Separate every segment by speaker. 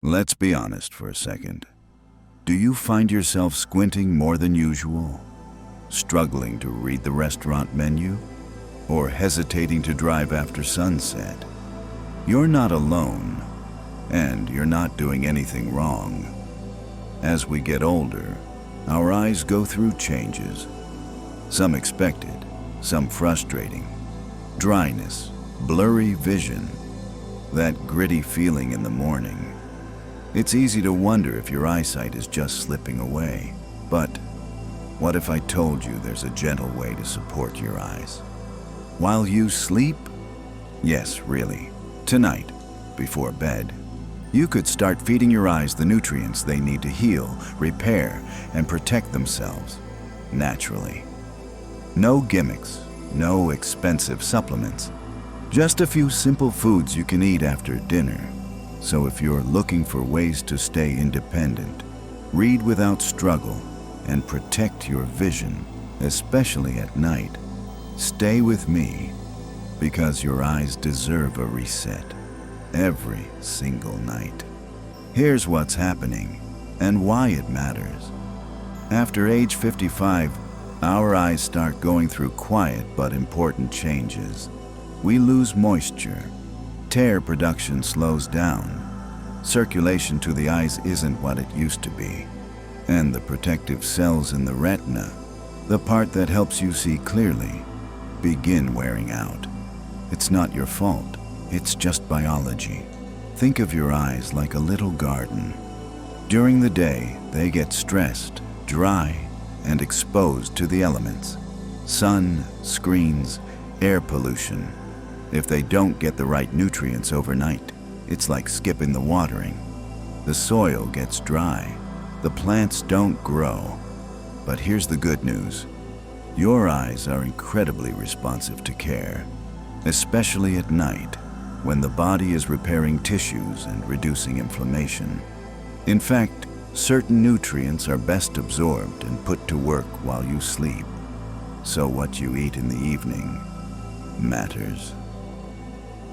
Speaker 1: Let's be honest for a second. Do you find yourself squinting more than usual? Struggling to read the restaurant menu? Or hesitating to drive after sunset? You're not alone, and you're not doing anything wrong. As we get older, our eyes go through changes. Some expected, some frustrating. Dryness, blurry vision, that gritty feeling in the morning. It's easy to wonder if your eyesight is just slipping away. But what if I told you there's a gentle way to support your eyes? While you sleep? Yes, really. Tonight, before bed, you could start feeding your eyes the nutrients they need to heal, repair, and protect themselves naturally. No gimmicks, no expensive supplements. Just a few simple foods you can eat after dinner. So if you're looking for ways to stay independent, read without struggle, and protect your vision, especially at night, stay with me, because your eyes deserve a reset every single night. Here's what's happening and why it matters. After age 55, our eyes start going through quiet but important changes. We lose moisture. Tear production slows down. Circulation to the eyes isn't what it used to be. And the protective cells in the retina, the part that helps you see clearly, begin wearing out. It's not your fault. It's just biology. Think of your eyes like a little garden. During the day, they get stressed, dry, and exposed to the elements. Sun, screens, air pollution. If they don't get the right nutrients overnight, it's like skipping the watering. The soil gets dry. The plants don't grow. But here's the good news. Your eyes are incredibly responsive to care, especially at night, when the body is repairing tissues and reducing inflammation. In fact, certain nutrients are best absorbed and put to work while you sleep. So what you eat in the evening matters.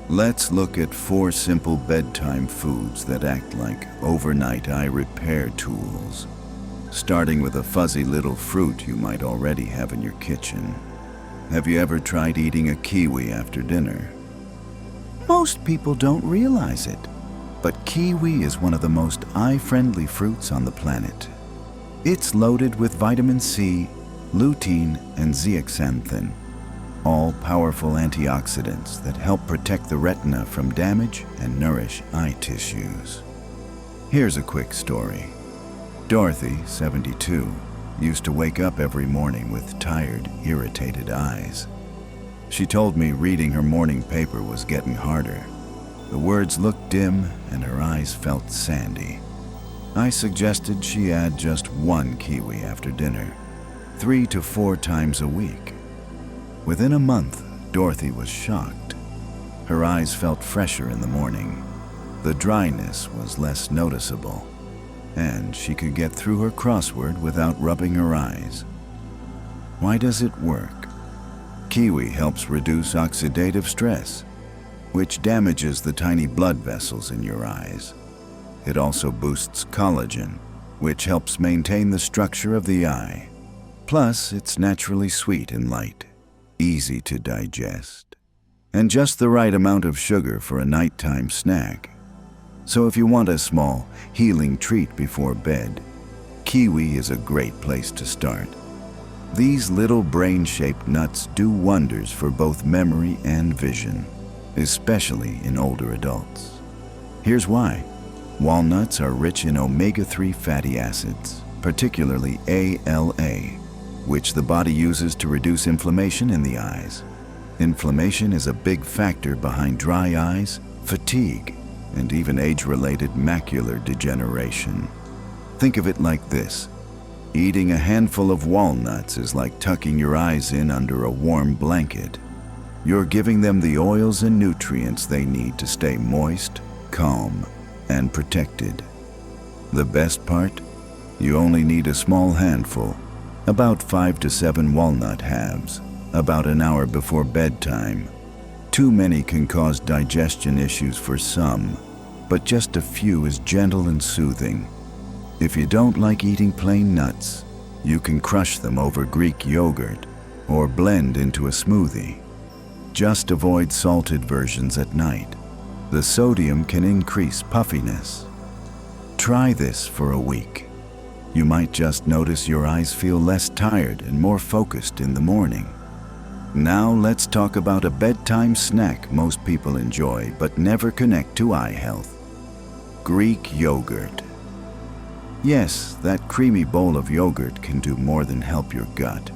Speaker 1: Let's look at 4 simple bedtime foods that act like overnight eye repair tools. Starting with a fuzzy little fruit you might already have in your kitchen. Have you ever tried eating a kiwi after dinner? Most people don't realize it, but kiwi is one of the most eye-friendly fruits on the planet. It's loaded with vitamin C, lutein, and zeaxanthin, all powerful antioxidants that help protect the retina from damage and nourish eye tissues. Here's a quick story. Dorothy, 72, used to wake up every morning with tired, irritated eyes. She told me reading her morning paper was getting harder. The words looked dim and her eyes felt sandy. I suggested she add just 1 kiwi after dinner, 3 to 4 times a week. Within a month, Dorothy was shocked. Her eyes felt fresher in the morning. The dryness was less noticeable, and she could get through her crossword without rubbing her eyes. Why does it work? Kiwi helps reduce oxidative stress, which damages the tiny blood vessels in your eyes. It also boosts collagen, which helps maintain the structure of the eye. Plus, it's naturally sweet and light, easy to digest, and just the right amount of sugar for a nighttime snack. So if you want a small, healing treat before bed, kiwi is a great place to start. These little brain-shaped nuts do wonders for both memory and vision, especially in older adults. Here's why. Walnuts are rich in omega-3 fatty acids, particularly ALA, which the body uses to reduce inflammation in the eyes. Inflammation is a big factor behind dry eyes, fatigue, and even age-related macular degeneration. Think of it like this. Eating a handful of walnuts is like tucking your eyes in under a warm blanket. You're giving them the oils and nutrients they need to stay moist, calm, and protected. The best part? You only need a small handful, about 5 to 7 walnut halves, about an hour before bedtime. Too many can cause digestion issues for some, but just a few is gentle and soothing. If you don't like eating plain nuts, you can crush them over Greek yogurt or blend into a smoothie. Just avoid salted versions at night. The sodium can increase puffiness. Try this for a week. You might just notice your eyes feel less tired and more focused in the morning. Now let's talk about a bedtime snack most people enjoy but never connect to eye health. Greek yogurt. Yes, that creamy bowl of yogurt can do more than help your gut.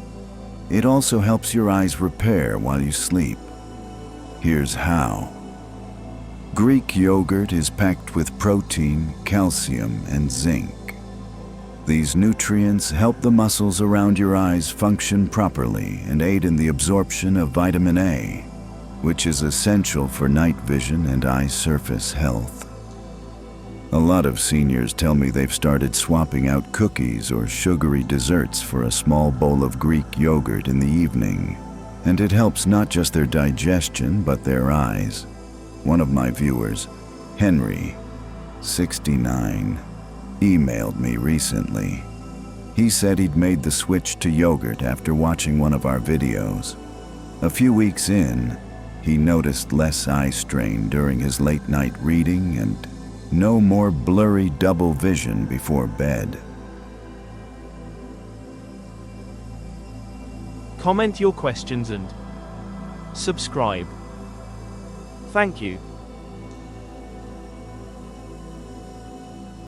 Speaker 1: It also helps your eyes repair while you sleep. Here's how. Greek yogurt is packed with protein, calcium, and zinc. These nutrients help the muscles around your eyes function properly and aid in the absorption of vitamin A, which is essential for night vision and eye surface health. A lot of seniors tell me they've started swapping out cookies or sugary desserts for a small bowl of Greek yogurt in the evening, and it helps not just their digestion but their eyes. One of my viewers, Henry, 69, emailed me recently. He said he'd made the switch to yogurt after watching one of our videos. A few weeks in, he noticed less eye strain during his late night reading and no more blurry double vision before bed.
Speaker 2: Comment your questions and subscribe. Thank you.